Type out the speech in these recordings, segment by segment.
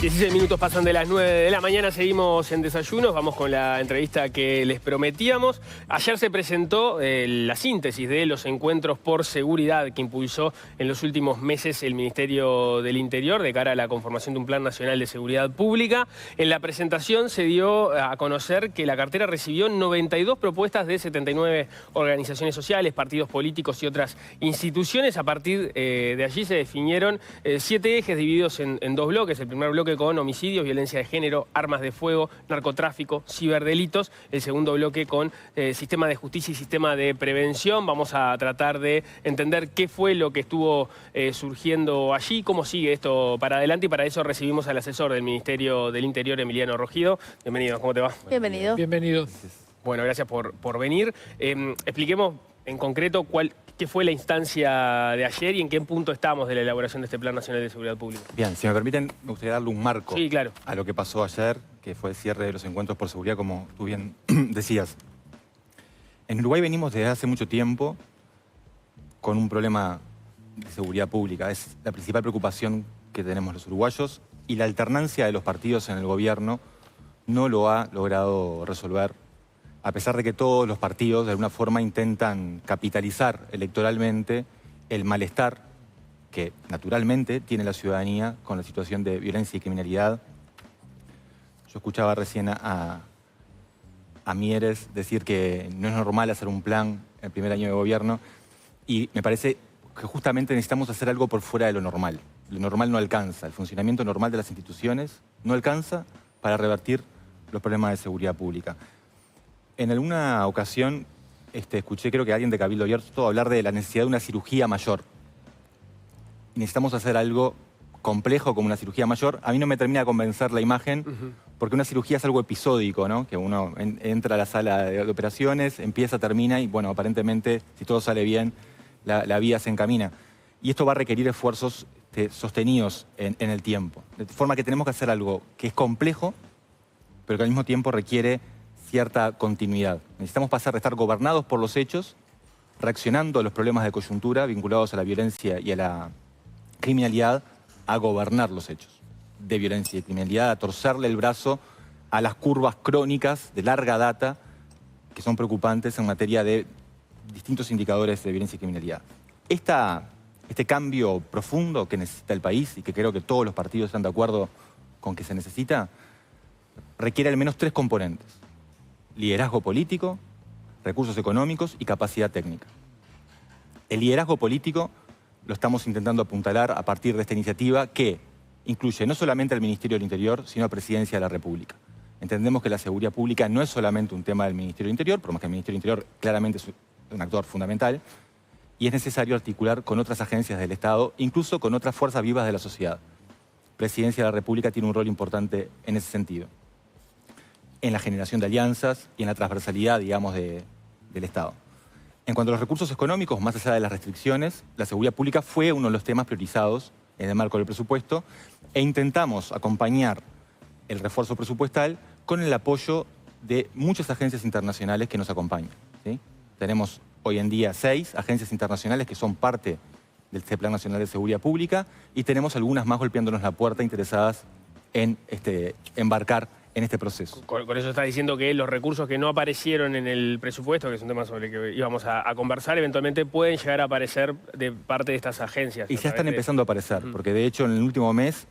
16 minutos pasan de las 9 de la mañana, seguimos en Desayunos, vamos con la entrevista que les prometíamos. Ayer se presentó la síntesis de los encuentros por seguridad que impulsó en los últimos meses el Ministerio del Interior de cara a la conformación de un Plan Nacional de Seguridad Pública. En la presentación se dio a conocer que la cartera recibió 92 propuestas de 79 organizaciones sociales, partidos políticos y otras instituciones. A partir de allí se definieron 7 ejes divididos en 2 bloques. El primer bloque con homicidios, violencia de género, armas de fuego, narcotráfico, ciberdelitos. El segundo bloque con sistema de justicia y sistema de prevención. Vamos a tratar de entender qué fue lo que estuvo surgiendo allí, cómo sigue esto para adelante, y para eso recibimos al asesor del Ministerio del Interior, Emiliano Rogido. Bienvenido, ¿cómo te va? Bienvenido. Bienvenido. Bueno, gracias por venir. Expliquemos en concreto qué fue la instancia de ayer y en qué punto estamos de la elaboración de este Plan Nacional de Seguridad Pública. Bien, si me permiten, me gustaría darle un marco Sí, claro. a lo que pasó ayer, que fue el cierre de los encuentros por seguridad, como tú bien decías. En Uruguay venimos desde hace mucho tiempo con un problema de seguridad pública. Es la principal preocupación que tenemos los uruguayos, y la alternancia de los partidos en el gobierno no lo ha logrado resolver, a pesar de que todos los partidos de alguna forma intentan capitalizar electoralmente el malestar que naturalmente tiene la ciudadanía con la situación de violencia y criminalidad. Yo escuchaba recién a Mieres decir que no es normal hacer un plan el primer año de gobierno, y me parece que justamente necesitamos hacer algo por fuera de lo normal. Lo normal no alcanza, el funcionamiento normal de las instituciones no alcanza para revertir los problemas de seguridad pública. En alguna ocasión escuché, creo que alguien de Cabildo Abierto, hablar de la necesidad de una cirugía mayor. Necesitamos hacer algo complejo como una cirugía mayor. A mí no me termina de convencer la imagen, porque una cirugía es algo episódico, ¿no? Que uno entra a la sala de operaciones, empieza, termina y, bueno, aparentemente, si todo sale bien, la vida se encamina. Y esto va a requerir esfuerzos sostenidos en el tiempo. De forma que tenemos que hacer algo que es complejo, pero que al mismo tiempo requiere cierta continuidad. Necesitamos pasar de estar gobernados por los hechos, reaccionando a los problemas de coyuntura vinculados a la violencia y a la criminalidad, a gobernar los hechos de violencia y criminalidad, a torcerle el brazo a las curvas crónicas de larga data que son preocupantes en materia de distintos indicadores de violencia y criminalidad. Este cambio profundo que necesita el país, y que creo que todos los partidos están de acuerdo con que se necesita, requiere al menos 3 componentes: liderazgo político, recursos económicos y capacidad técnica. El liderazgo político lo estamos intentando apuntalar a partir de esta iniciativa, que incluye no solamente al Ministerio del Interior, sino a Presidencia de la República. Entendemos que la seguridad pública no es solamente un tema del Ministerio del Interior, por más que el Ministerio del Interior claramente es un actor fundamental, y es necesario articular con otras agencias del Estado, incluso con otras fuerzas vivas de la sociedad. Presidencia de la República tiene un rol importante en ese sentido, en la generación de alianzas y en la transversalidad, digamos, del Estado. En cuanto a los recursos económicos, más allá de las restricciones, la seguridad pública fue uno de los temas priorizados en el marco del presupuesto, e intentamos acompañar el refuerzo presupuestal con el apoyo de muchas agencias internacionales que nos acompañan, ¿sí? Tenemos hoy en día 6 agencias internacionales que son parte de este Plan Nacional de Seguridad Pública, y tenemos algunas más golpeándonos la puerta interesadas en embarcar en este proceso. Con eso está diciendo que los recursos que no aparecieron en el presupuesto, que es un tema sobre el que íbamos a conversar, eventualmente pueden llegar a aparecer de parte de estas agencias. Y ya están empezando a aparecer, porque de hecho en el último mes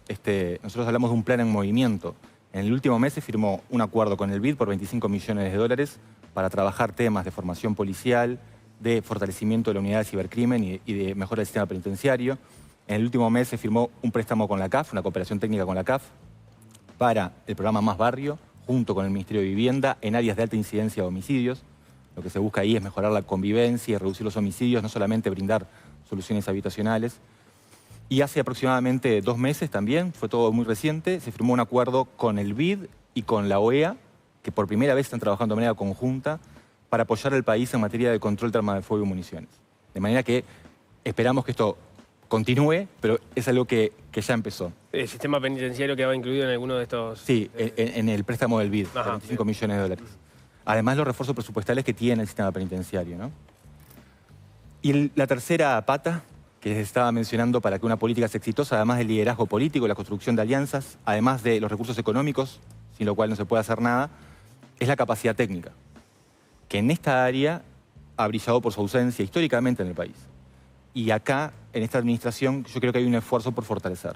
nosotros hablamos de un plan en movimiento. En el último mes se firmó un acuerdo con el BID por 25 millones de dólares para trabajar temas de formación policial, de fortalecimiento de la unidad de cibercrimen y de mejora del sistema penitenciario. En el último mes se firmó un préstamo con la CAF, una cooperación técnica con la CAF, para el programa Más Barrio, junto con el Ministerio de Vivienda, en áreas de alta incidencia de homicidios. Lo que se busca ahí es mejorar la convivencia y reducir los homicidios, no solamente brindar soluciones habitacionales. Y hace aproximadamente 2 meses también, fue todo muy reciente, se firmó un acuerdo con el BID y con la OEA, que por primera vez están trabajando de manera conjunta para apoyar al país en materia de control de armas de fuego y municiones. De manera que esperamos que esto continúe, pero es algo que ya empezó. ¿El sistema penitenciario quedaba incluido en alguno de estos? Sí, en el préstamo del BID, de 25 millones de dólares. Además, los refuerzos presupuestales que tiene el sistema penitenciario, ¿no? Y la tercera pata, que estaba mencionando para que una política sea exitosa, además del liderazgo político, la construcción de alianzas, además de los recursos económicos, sin lo cual no se puede hacer nada, es la capacidad técnica, que en esta área ha brillado por su ausencia históricamente en el país. Y acá, en esta administración, yo creo que hay un esfuerzo por fortalecer.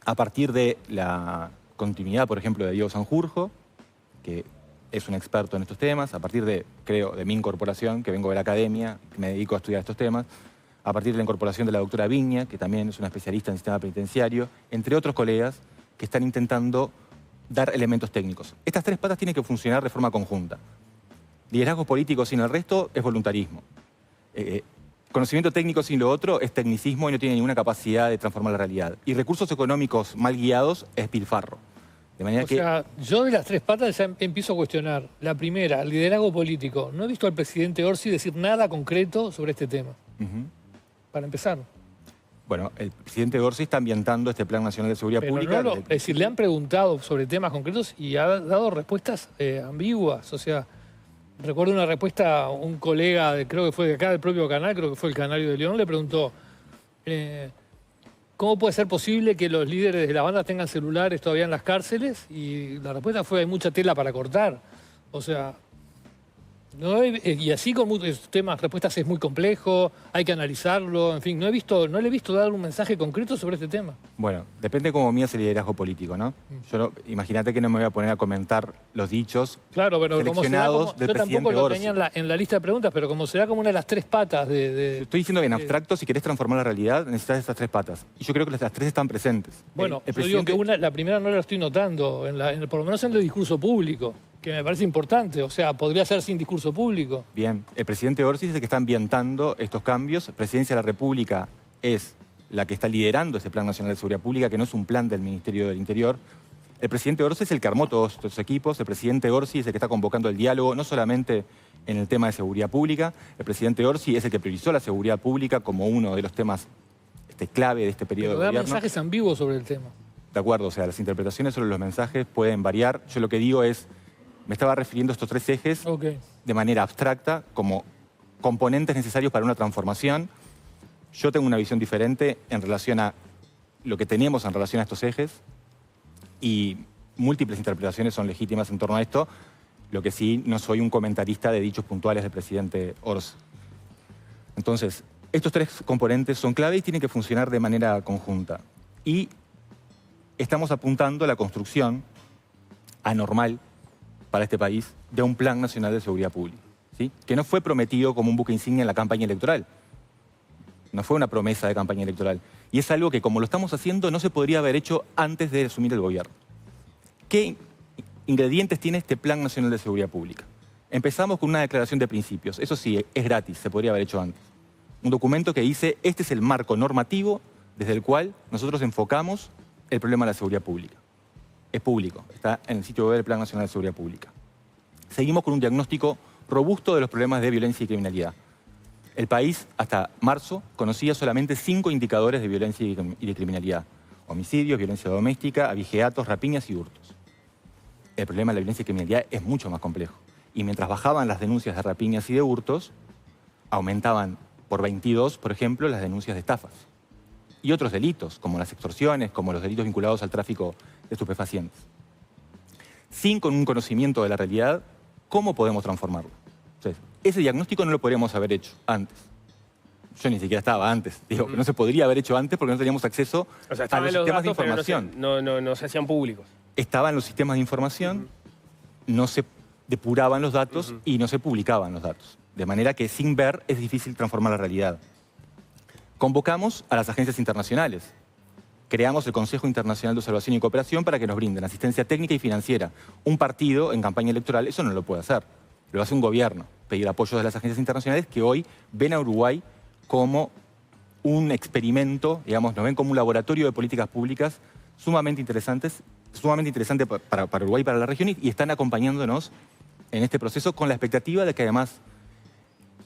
A partir de la continuidad, por ejemplo, de Diego Sanjurjo, que es un experto en estos temas, a partir de, creo, de mi incorporación, que vengo de la academia, que me dedico a estudiar estos temas, a partir de la incorporación de la doctora Viña, que también es una especialista en sistema penitenciario, entre otros colegas que están intentando dar elementos técnicos. Estas tres patas tienen que funcionar de forma conjunta. Liderazgo político sin el resto es voluntarismo. Conocimiento técnico sin lo otro es tecnicismo y no tiene ninguna capacidad de transformar la realidad. Y recursos económicos mal guiados es pilfarro. De manera que... sea, yo de las tres patas ya empiezo a cuestionar. La primera, el liderazgo político. No he visto al presidente Orsi decir nada concreto sobre este tema. Para empezar. Bueno, el presidente Orsi está ambientando este Plan Nacional de Seguridad Pública. Es decir, le han preguntado sobre temas concretos y ha dado respuestas ambiguas. O sea, recuerdo una respuesta a un colega, creo que fue de acá, del propio canal, creo que fue el Canario de León, le preguntó ¿cómo puede ser posible que los líderes de la banda tengan celulares todavía en las cárceles? Y la respuesta fue, hay mucha tela para cortar. O sea, y así con muchos temas, respuestas es muy complejo, hay que analizarlo, en fin, no le he visto dar un mensaje concreto sobre este tema. Bueno, depende cómo mías el liderazgo político, ¿no? Imagínate que no me voy a poner a comentar los dichos seleccionados del yo presidente tampoco lo Orsi. tenía en la lista de preguntas, pero como será como una de las tres patas Estoy diciendo que en abstracto, si querés transformar la realidad, necesitas estas tres patas. Y yo creo que las tres están presentes. Bueno, yo digo que la primera no la estoy notando, por lo menos en el discurso público, que me parece importante. O sea, podría ser sin discurso público. Bien, el presidente Orsi es el que está ambientando estos cambios. Presidencia de la República es la que está liderando ese Plan Nacional de Seguridad Pública, que no es un plan del Ministerio del Interior. El presidente Orsi es el que armó todos estos equipos. El presidente Orsi es el que está convocando el diálogo, no solamente en el tema de seguridad pública. El presidente Orsi es el que priorizó la seguridad pública como uno de los temas clave de este periodo de gobierno. Da mensajes ambiguos sobre el tema. De acuerdo, o sea, las interpretaciones sobre los mensajes pueden variar. Yo lo que digo es, me estaba refiriendo a estos tres ejes de manera abstracta, como componentes necesarios para una transformación. Yo tengo una visión diferente en relación a lo que teníamos en relación a estos ejes y múltiples interpretaciones son legítimas en torno a esto. Lo que sí, no soy un comentarista de dichos puntuales del presidente Orsi. Entonces, estos tres componentes son clave y tienen que funcionar de manera conjunta. Y estamos apuntando a la construcción anormal para este país de un Plan Nacional de Seguridad Pública, ¿sí? Que no fue prometido como un buque insignia en la campaña electoral. No fue una promesa de campaña electoral. Y es algo que, como lo estamos haciendo, no se podría haber hecho antes de asumir el gobierno. ¿Qué ingredientes tiene este Plan Nacional de Seguridad Pública? Empezamos con una declaración de principios. Eso sí, es gratis, se podría haber hecho antes. Un documento que dice, este es el marco normativo desde el cual nosotros enfocamos el problema de la seguridad pública. Es público, está en el sitio web del Plan Nacional de Seguridad Pública. Seguimos con un diagnóstico robusto de los problemas de violencia y criminalidad. El país, hasta marzo, conocía solamente 5 indicadores de violencia y de criminalidad. Homicidios, violencia doméstica, abigeatos, rapiñas y hurtos. El problema de la violencia y criminalidad es mucho más complejo. Y mientras bajaban las denuncias de rapiñas y de hurtos, aumentaban por 22, por ejemplo, las denuncias de estafas. Y otros delitos, como las extorsiones, como los delitos vinculados al tráfico de estupefacientes. Sin un conocimiento de la realidad, ¿cómo podemos transformarlo? Entonces, ese diagnóstico no lo podríamos haber hecho antes. Yo ni siquiera estaba antes. Digo, no se podría haber hecho antes porque no teníamos acceso a los sistemas de información. No se hacían públicos. Estaban los sistemas de información, no se depuraban los datos y no se publicaban los datos. De manera que sin ver es difícil transformar la realidad. Convocamos a las agencias internacionales. Creamos el Consejo Internacional de Observación y Cooperación para que nos brinden asistencia técnica y financiera. Un partido en campaña electoral eso no lo puede hacer. Lo hace un gobierno, pedir apoyo de las agencias internacionales que hoy ven a Uruguay como un experimento, digamos, nos ven como un laboratorio de políticas públicas sumamente interesante para Uruguay y para la región y están acompañándonos en este proceso con la expectativa de que además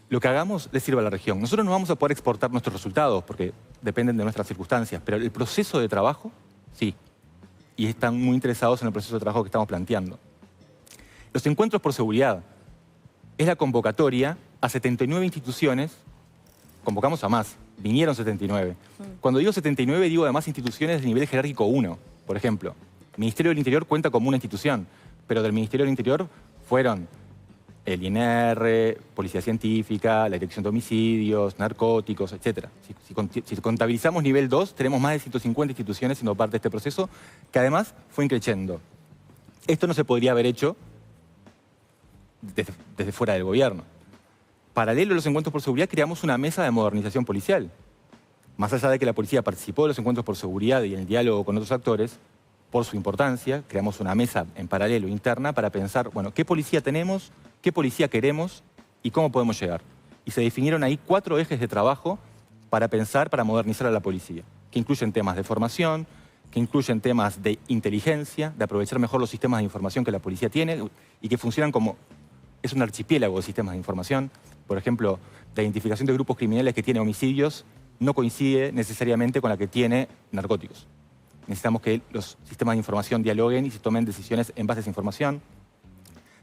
lo que hagamos le sirva a la región. Nosotros no vamos a poder exportar nuestros resultados porque dependen de nuestras circunstancias, pero el proceso de trabajo, sí. Y están muy interesados en el proceso de trabajo que estamos planteando. Los encuentros por seguridad es la convocatoria a 79 instituciones, convocamos a más, vinieron 79. Cuando digo 79, digo además instituciones de nivel jerárquico 1. Por ejemplo, el Ministerio del Interior cuenta como una institución, pero del Ministerio del Interior fueron el INR, Policía Científica, la Dirección de Homicidios, Narcóticos, etc. Si contabilizamos nivel 2, tenemos más de 150 instituciones siendo parte de este proceso, que además fue increciendo. Esto no se podría haber hecho desde fuera del gobierno. Paralelo a los encuentros por seguridad, creamos una mesa de modernización policial. Más allá de que la policía participó de los encuentros por seguridad y en el diálogo con otros actores, por su importancia, creamos una mesa en paralelo interna para pensar, bueno, ¿qué policía tenemos? ¿Qué policía queremos? ¿Y cómo podemos llegar? Y se definieron ahí 4 ejes de trabajo para pensar, para modernizar a la policía, que incluyen temas de formación, que incluyen temas de inteligencia, de aprovechar mejor los sistemas de información que la policía tiene y que funcionan como... Es un archipiélago de sistemas de información. Por ejemplo, la identificación de grupos criminales que tiene homicidios no coincide necesariamente con la que tiene narcóticos. Necesitamos que los sistemas de información dialoguen y se tomen decisiones en base a esa información.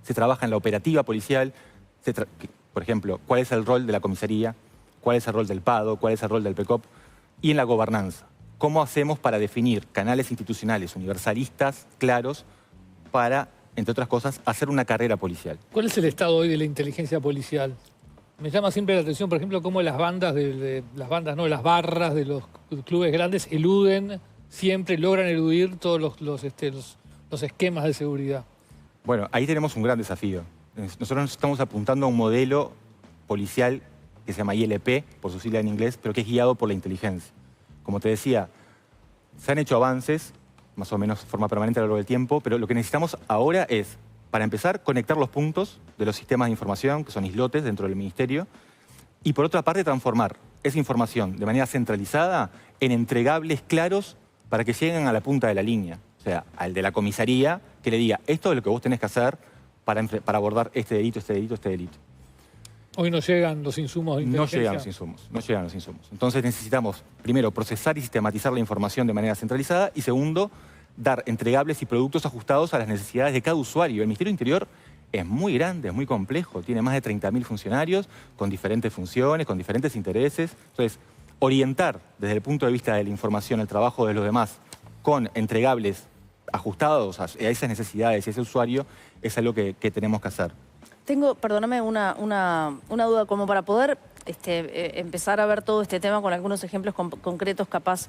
Se trabaja en la operativa policial, por ejemplo, cuál es el rol de la comisaría, cuál es el rol del PADO, cuál es el rol del PECOP, y en la gobernanza. ¿Cómo hacemos para definir canales institucionales universalistas, claros, para, entre otras cosas, hacer una carrera policial? ¿Cuál es el estado hoy de la inteligencia policial? Me llama siempre la atención, por ejemplo, cómo las bandas, las barras de los clubes grandes siempre logran eludir todos los esquemas de seguridad. Bueno, ahí tenemos un gran desafío. Nosotros estamos apuntando a un modelo policial que se llama ILP, por su sigla en inglés, pero que es guiado por la inteligencia. Como te decía, se han hecho avances, más o menos de forma permanente a lo largo del tiempo, pero lo que necesitamos ahora es, para empezar, conectar los puntos de los sistemas de información, que son islotes dentro del ministerio, y por otra parte transformar esa información de manera centralizada en entregables claros para que lleguen a la punta de la línea. O sea, al de la comisaría, que le diga, esto es lo que vos tenés que hacer para abordar este delito, este delito, este delito. Hoy no llegan los insumos de inteligencia. No llegan los insumos. Entonces necesitamos, primero, procesar y sistematizar la información de manera centralizada y, segundo, dar entregables y productos ajustados a las necesidades de cada usuario. El Ministerio del Interior es muy grande, es muy complejo, tiene más de 30.000 funcionarios con diferentes funciones, con diferentes intereses. Entonces, orientar desde el punto de vista de la información el trabajo de los demás con entregables ajustados a esas necesidades y a ese usuario es algo que tenemos que hacer. Tengo, perdóname, una duda, como para poder empezar a ver todo este tema con algunos ejemplos concretos, capaz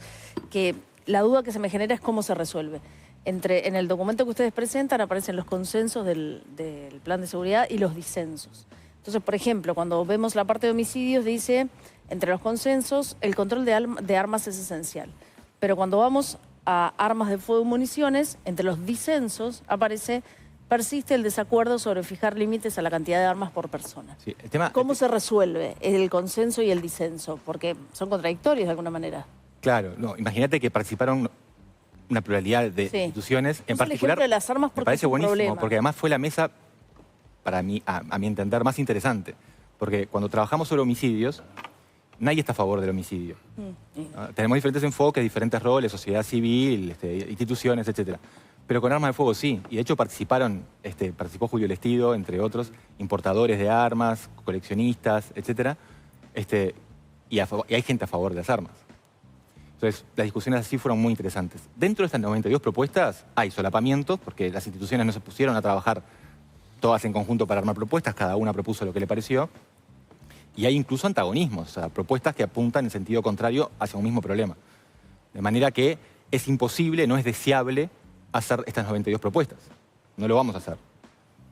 que la duda que se me genera es cómo se resuelve. En el documento que ustedes presentan aparecen los consensos del plan de seguridad y los disensos. Entonces, por ejemplo, cuando vemos la parte de homicidios dice, entre los consensos, el control de armas es esencial. Pero cuando vamos a armas de fuego y municiones, entre los disensos persiste el desacuerdo sobre fijar límites a la cantidad de armas por persona. Sí, el tema, ¿Cómo se resuelve el consenso y el disenso? Porque son contradictorios de alguna manera. Claro, no, imagínate que participaron una pluralidad de instituciones. En particular, de las armas me parece buenísimo, problema. porque además fue la mesa, para mí, a mi entender, más interesante. Porque cuando trabajamos sobre homicidios, nadie está a favor del homicidio. Tenemos diferentes enfoques, diferentes roles, sociedad civil, instituciones, etc. Pero con armas de fuego sí. Y de hecho participó Julio Lestido, entre otros, importadores de armas, coleccionistas, etc. Y hay gente a favor de las armas. Entonces, las discusiones así fueron muy interesantes. Dentro de estas 92 propuestas hay solapamientos, porque las instituciones no se pusieron a trabajar todas en conjunto para armar propuestas, cada una propuso lo que le pareció. Y hay incluso antagonismos, o sea, propuestas que apuntan en sentido contrario hacia un mismo problema. De manera que es imposible, no es deseable hacer estas 92 propuestas. No lo vamos a hacer.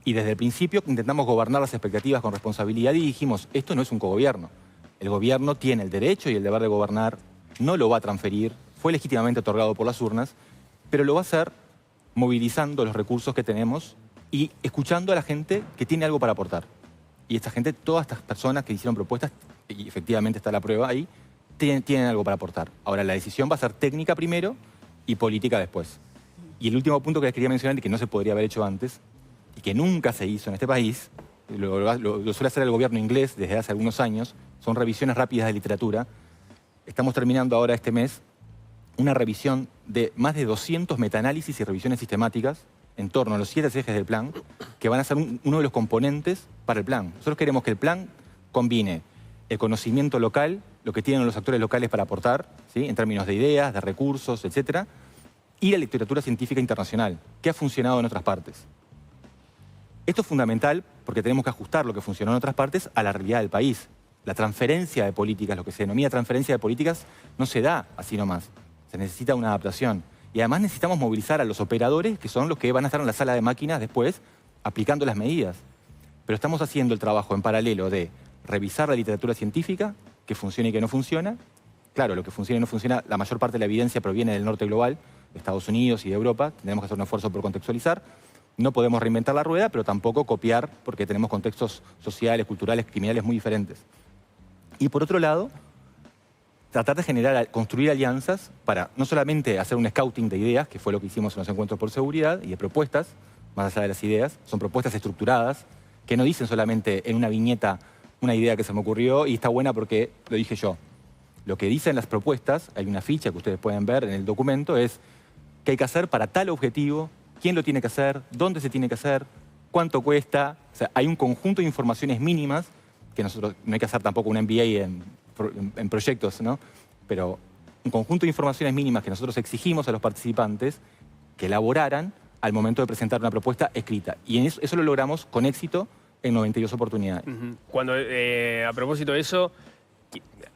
Y desde el principio intentamos gobernar las expectativas con responsabilidad y dijimos, esto no es un cogobierno. El gobierno tiene el derecho y el deber de gobernar, no lo va a transferir, fue legítimamente otorgado por las urnas, pero lo va a hacer movilizando los recursos que tenemos y escuchando a la gente que tiene algo para aportar. Y esta gente, todas estas personas que hicieron propuestas, y efectivamente está la prueba ahí, tienen algo para aportar. Ahora, la decisión va a ser técnica primero y política después. Y el último punto que les quería mencionar, y que no se podría haber hecho antes, y que nunca se hizo en este país, lo suele hacer el gobierno inglés desde hace algunos años, son revisiones rápidas de literatura. Estamos terminando ahora este mes una revisión de más de 200 metaanálisis y revisiones sistemáticas en torno a los 7 ejes del plan, que van a ser uno de los componentes para el plan. Nosotros queremos que el plan combine el conocimiento local lo que tienen los actores locales para aportar, ¿sí? En términos de ideas, de recursos, etcétera, y la literatura científica internacional, que ha funcionado en otras partes. Esto es fundamental porque tenemos que ajustar lo que funcionó en otras partes a la realidad del país. La transferencia de políticas, lo que se denomina transferencia de políticas, no se da así nomás. Se necesita una adaptación. Y además necesitamos movilizar a los operadores, que son los que van a estar en la sala de máquinas después, aplicando las medidas. Pero estamos haciendo el trabajo en paralelo de revisar la literatura científica, que funciona y que no funciona. Claro, lo que funciona y no funciona, la mayor parte de la evidencia proviene del norte global, de Estados Unidos y de Europa. Tenemos que hacer un esfuerzo por contextualizar. No podemos reinventar la rueda, pero tampoco copiar, porque tenemos contextos sociales, culturales, criminales muy diferentes. Y por otro lado, tratar de construir alianzas para no solamente hacer un scouting de ideas, que fue lo que hicimos en los encuentros por seguridad, y de propuestas, más allá de las ideas, son propuestas estructuradas, que no dicen solamente en una viñeta una idea que se me ocurrió y está buena porque lo dije yo. Lo que dicen las propuestas, hay una ficha que ustedes pueden ver en el documento, es qué hay que hacer para tal objetivo, quién lo tiene que hacer, dónde se tiene que hacer, cuánto cuesta. O sea, hay un conjunto de informaciones mínimas que nosotros, no hay que hacer tampoco un MBA en proyectos, ¿no? Pero un conjunto de informaciones mínimas que nosotros exigimos a los participantes que elaboraran al momento de presentar una propuesta escrita. Y eso lo logramos con éxito en 92 oportunidades. Cuando, a propósito de eso,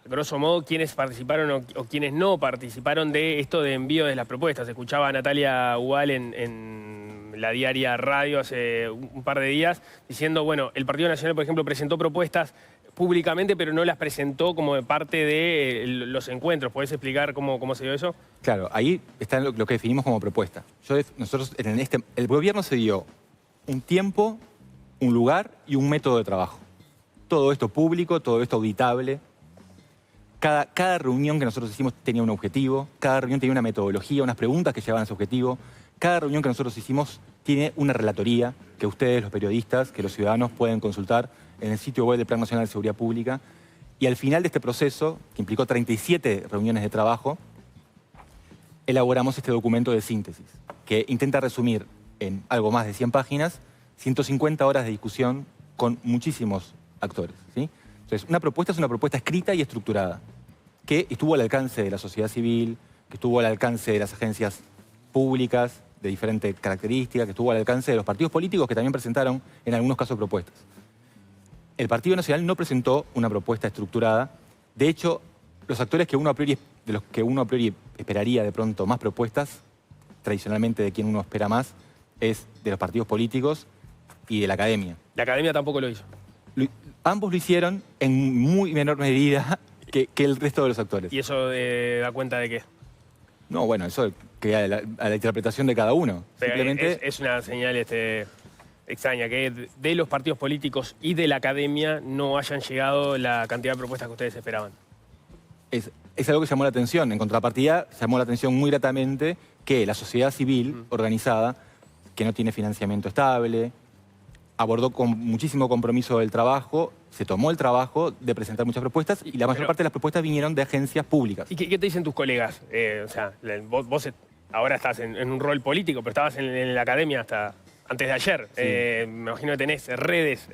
grosso modo, ¿quiénes participaron o quiénes no participaron de esto de envío de las propuestas? Escuchaba a Natalia Ugal en la Diaria Radio hace un par de días diciendo, bueno, el Partido Nacional, por ejemplo, presentó propuestas públicamente, pero no las presentó como de parte de los encuentros. ¿Podés explicar cómo se dio eso? Claro, ahí está lo que definimos como propuesta. Nosotros, el gobierno se dio un tiempo, un lugar y un método de trabajo. Todo esto público, todo esto auditable. Cada reunión que nosotros hicimos tenía un objetivo, cada reunión tenía una metodología, unas preguntas que llevaban a ese objetivo. Cada reunión que nosotros hicimos tiene una relatoría que ustedes, los periodistas, que los ciudadanos pueden consultar en el sitio web del Plan Nacional de Seguridad Pública. Y al final de este proceso, que implicó 37 reuniones de trabajo, elaboramos este documento de síntesis, que intenta resumir en algo más de 100 páginas, 150 horas de discusión con muchísimos actores, ¿sí? Entonces, una propuesta es una propuesta escrita y estructurada, que estuvo al alcance de la sociedad civil, que estuvo al alcance de las agencias públicas de diferentes características, que estuvo al alcance de los partidos políticos que también presentaron en algunos casos propuestas. El Partido Nacional no presentó una propuesta estructurada. De hecho, los actores de los que uno a priori esperaría de pronto más propuestas, tradicionalmente de quien uno espera más, es de los partidos políticos y de la academia. La academia tampoco lo hizo. Ambos lo hicieron en muy menor medida que el resto de los actores. ¿Y eso da cuenta de qué? No, bueno, eso queda a la interpretación de cada uno. Pero simplemente es una señal extraña que de los partidos políticos y de la academia no hayan llegado la cantidad de propuestas que ustedes esperaban. Es algo que llamó la atención. En contrapartida, llamó la atención muy gratamente que la sociedad civil organizada, que no tiene financiamiento estable, abordó con muchísimo compromiso el trabajo, se tomó el trabajo de presentar muchas propuestas y la mayor parte de las propuestas vinieron de agencias públicas. ¿Y qué te dicen tus colegas? O sea, vos ahora estás en un rol político, pero estabas en la academia hasta antes de ayer. Sí. Me imagino que tenés redes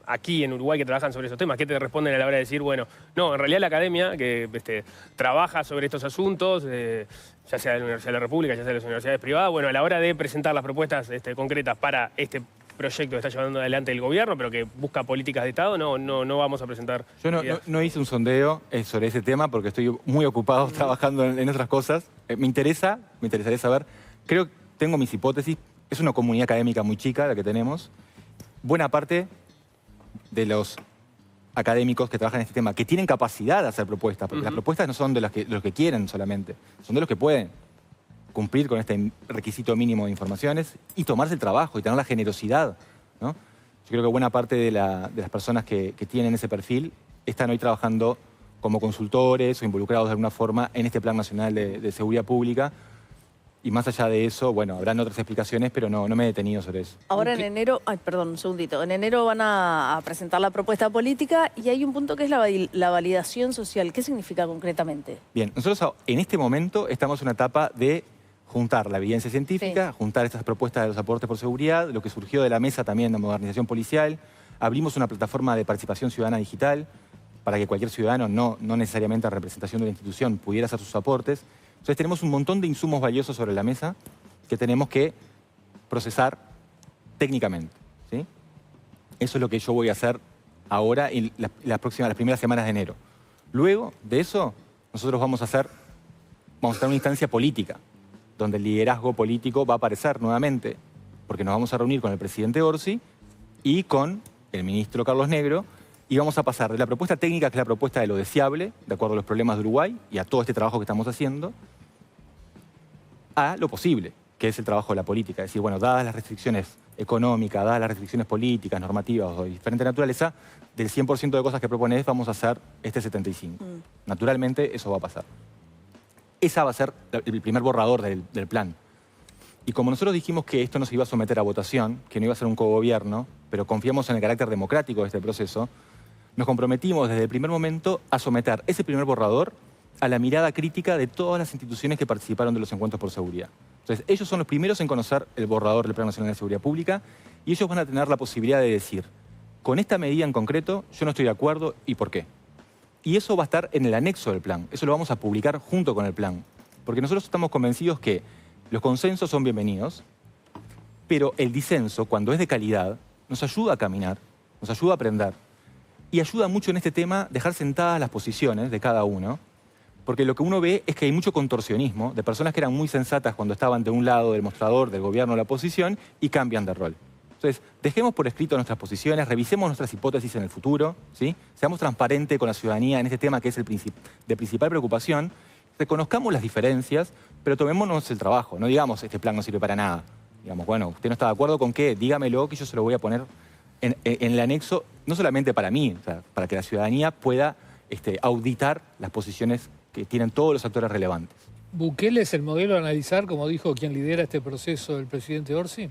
aquí en Uruguay que trabajan sobre esos temas. ¿Qué te responden a la hora de decir, bueno, no, en realidad la academia que trabaja sobre estos asuntos, ya sea de la Universidad de la República, ya sea de las universidades privadas, bueno, a la hora de presentar las propuestas concretas para este proyecto que está llevando adelante el gobierno, pero que busca políticas de Estado, no vamos a presentar. Yo no hice un sondeo sobre ese tema porque estoy muy ocupado trabajando en otras cosas. Me interesaría saber. Creo que tengo mis hipótesis. Es una comunidad académica muy chica la que tenemos. Buena parte de los académicos que trabajan en este tema, que tienen capacidad de hacer propuestas, porque las propuestas no son de los que quieren solamente, son de los que pueden cumplir con este requisito mínimo de informaciones y tomarse el trabajo y tener la generosidad, ¿no? Yo creo que buena parte de las personas que tienen ese perfil están hoy trabajando como consultores o involucrados de alguna forma en este Plan Nacional de Seguridad Pública. Y más allá de eso, bueno, habrán otras explicaciones, pero no me he detenido sobre eso. Ahora en enero, un segundito. En enero van a presentar la propuesta política y hay un punto que es la validación social. ¿Qué significa concretamente? Bien, nosotros en este momento estamos en una etapa de juntar la evidencia científica, juntar estas propuestas de los aportes por seguridad, lo que surgió de la mesa también de modernización policial. Abrimos una plataforma de participación ciudadana digital para que cualquier ciudadano, no necesariamente a representación de la institución, pudiera hacer sus aportes. Entonces tenemos un montón de insumos valiosos sobre la mesa que tenemos que procesar técnicamente, ¿sí? Eso es lo que yo voy a hacer ahora en las primeras semanas de enero. Luego de eso, nosotros vamos a estar en una instancia política, donde el liderazgo político va a aparecer nuevamente, porque nos vamos a reunir con el presidente Orsi y con el ministro Carlos Negro, y vamos a pasar de la propuesta técnica, que es la propuesta de lo deseable, de acuerdo a los problemas de Uruguay y a todo este trabajo que estamos haciendo, a lo posible, que es el trabajo de la política. Es decir, bueno, dadas las restricciones económicas, dadas las restricciones políticas, normativas o de diferente naturaleza, del 100% de cosas que propones vamos a hacer este 75%. Naturalmente, eso va a pasar. Esa va a ser el primer borrador del plan. Y como nosotros dijimos que esto no se iba a someter a votación, que no iba a ser un cogobierno, pero confiamos en el carácter democrático de este proceso, nos comprometimos desde el primer momento a someter ese primer borrador a la mirada crítica de todas las instituciones que participaron de los encuentros por seguridad. Entonces, ellos son los primeros en conocer el borrador del Plan Nacional de Seguridad Pública y ellos van a tener la posibilidad de decir, con esta medida en concreto, yo no estoy de acuerdo y por qué. Y eso va a estar en el anexo del plan. Eso lo vamos a publicar junto con el plan. Porque nosotros estamos convencidos que los consensos son bienvenidos, pero el disenso, cuando es de calidad, nos ayuda a caminar, nos ayuda a aprender. Y ayuda mucho en este tema dejar sentadas las posiciones de cada uno, porque lo que uno ve es que hay mucho contorsionismo de personas que eran muy sensatas cuando estaban de un lado del mostrador del gobierno o la oposición y cambian de rol. Entonces, dejemos por escrito nuestras posiciones, revisemos nuestras hipótesis en el futuro, ¿sí? Seamos transparentes con la ciudadanía en este tema que es de principal preocupación, reconozcamos las diferencias, pero tomémonos el trabajo, no digamos este plan no sirve para nada. Digamos, bueno, ¿usted no está de acuerdo con qué? Dígamelo que yo se lo voy a poner en el anexo, no solamente para mí, o sea, para que la ciudadanía pueda auditar las posiciones que tienen todos los actores relevantes. ¿Bukele es el modelo a analizar, como dijo quien lidera este proceso, el presidente Orsi?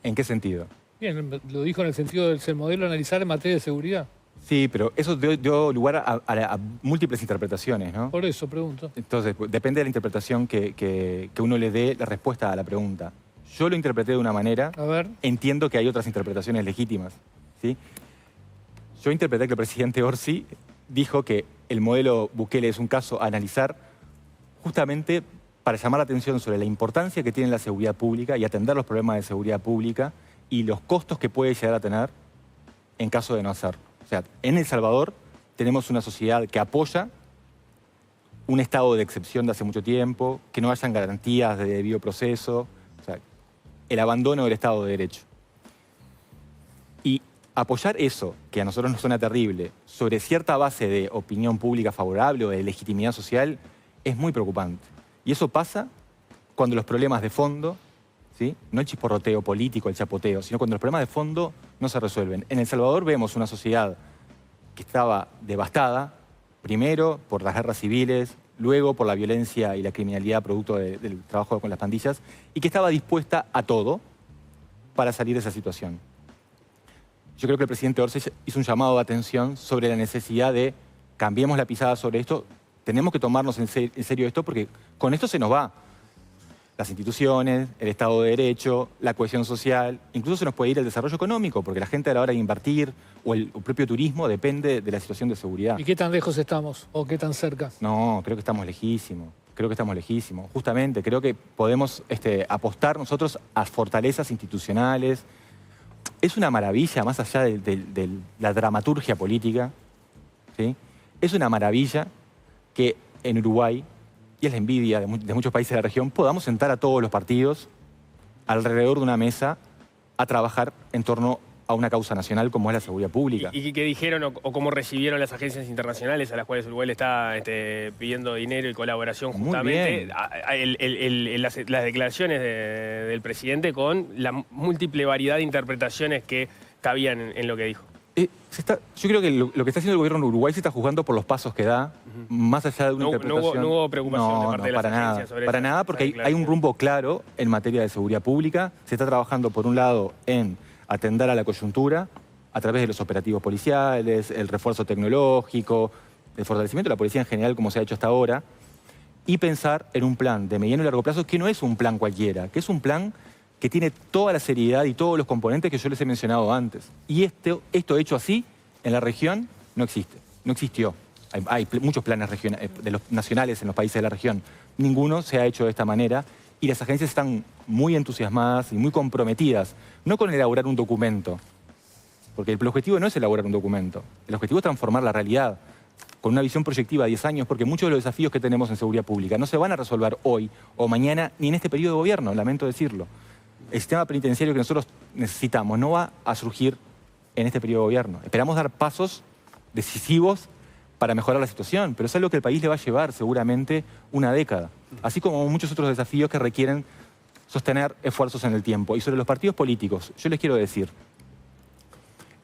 ¿En qué sentido? Bien, lo dijo en el sentido del modelo a analizar en materia de seguridad. Sí, pero eso dio lugar a múltiples interpretaciones, ¿no? Por eso pregunto. Entonces, depende de la interpretación que uno le dé la respuesta a la pregunta. Yo lo interpreté de una manera, A ver. entiendo que hay otras interpretaciones legítimas, ¿sí? Yo interpreté que el presidente Orsi dijo que el modelo Bukele es un caso a analizar justamente para llamar la atención sobre la importancia que tiene la seguridad pública y atender los problemas de seguridad pública y los costos que puede llegar a tener en caso de no hacerlo. O sea, en El Salvador tenemos una sociedad que apoya un estado de excepción de hace mucho tiempo, que no hayan garantías de debido proceso, o sea, el abandono del Estado de Derecho. Y apoyar eso, que a nosotros nos suena terrible, sobre cierta base de opinión pública favorable o de legitimidad social, es muy preocupante. Y eso pasa cuando los problemas de fondo, ¿sí? No el chisporroteo político, el chapoteo, sino cuando los problemas de fondo no se resuelven. En El Salvador vemos una sociedad que estaba devastada, primero por las guerras civiles, luego por la violencia y la criminalidad producto del trabajo con las pandillas, y que estaba dispuesta a todo para salir de esa situación. Yo creo que el presidente Orsi hizo un llamado de atención sobre la necesidad de cambiemos la pisada sobre esto, tenemos que tomarnos en serio esto porque con esto se nos va las instituciones, el Estado de Derecho, la cohesión social, incluso se nos puede ir el desarrollo económico, porque la gente a la hora de invertir o el propio turismo depende de la situación de seguridad. ¿Y qué tan lejos estamos o qué tan cerca? No, creo que estamos lejísimos. Creo que estamos lejísimos. Justamente, creo que podemos apostar nosotros a fortalezas institucionales. Es una maravilla, más allá de la dramaturgia política, ¿sí? Es una maravilla que en Uruguay, y es la envidia de muchos países de la región, podamos sentar a todos los partidos alrededor de una mesa a trabajar en torno a una causa nacional como es la seguridad pública. ¿Y qué dijeron o cómo recibieron las agencias internacionales a las cuales Uruguay le está pidiendo dinero y colaboración justamente? Las declaraciones del presidente con la múltiple variedad de interpretaciones que cabían en lo que dijo. Yo creo que lo que está haciendo el gobierno de Uruguay se está juzgando por los pasos que da, más allá de una interpretación. No hubo preocupación de parte de las agencias sobre eso. Para nada, porque hay un rumbo claro en materia de seguridad pública. Se está trabajando, por un lado, en atender a la coyuntura a través de los operativos policiales, el refuerzo tecnológico, el fortalecimiento de la policía en general, como se ha hecho hasta ahora, y pensar en un plan de mediano y largo plazo que no es un plan cualquiera, que es un plan que tiene toda la seriedad y todos los componentes que yo les he mencionado antes. Y esto hecho así, en la región, no existe. no existió. Hay muchos planes de los nacionales en los países de la región. Ninguno se ha hecho de esta manera y las agencias están muy entusiasmadas y muy comprometidas, no con elaborar un documento, porque el objetivo no es elaborar un documento, el objetivo es transformar la realidad con una visión proyectiva a 10 años, porque muchos de los desafíos que tenemos en seguridad pública no se van a resolver hoy o mañana, ni en este periodo de gobierno, lamento decirlo. El sistema penitenciario que nosotros necesitamos no va a surgir en este periodo de gobierno. Esperamos dar pasos decisivos para mejorar la situación, pero es algo que el país le va a llevar seguramente una década, así como muchos otros desafíos que requieren sostener esfuerzos en el tiempo. Y sobre los partidos políticos, yo les quiero decir,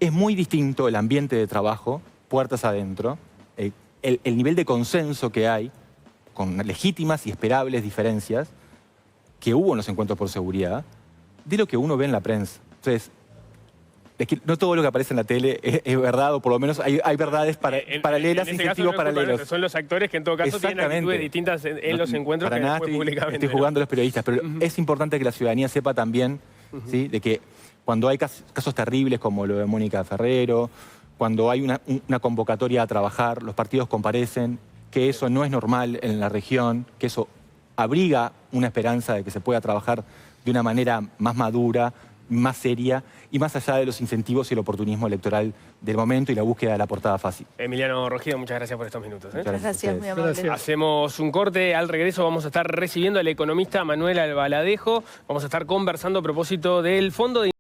es muy distinto el ambiente de trabajo, puertas adentro, el nivel de consenso que hay, con legítimas y esperables diferencias, que hubo en los encuentros por seguridad, de lo que uno ve en la prensa. Entonces, es que no todo lo que aparece en la tele es verdad, o por lo menos hay verdades paralelas, en este incentivos caso no es paralelos. son los actores que en todo caso tienen actitudes distintas en los encuentros para que nada después públicamente. estoy jugando a los periodistas, pero es importante que la ciudadanía sepa también ¿sí? de que cuando hay casos terribles como lo de Mónica Ferrero, cuando hay una convocatoria a trabajar, los partidos comparecen, que eso no es normal en la región, que eso abriga una esperanza de que se pueda trabajar de una manera más madura, más seria y más allá de los incentivos y el oportunismo electoral del momento y la búsqueda de la portada fácil. Emiliano Rogido, muchas gracias por estos minutos. Muchas Gracias, muy amable. Gracias. Hacemos un corte, al regreso vamos a estar recibiendo al economista Manuel Albaladejo, vamos a estar conversando a propósito del Fondo de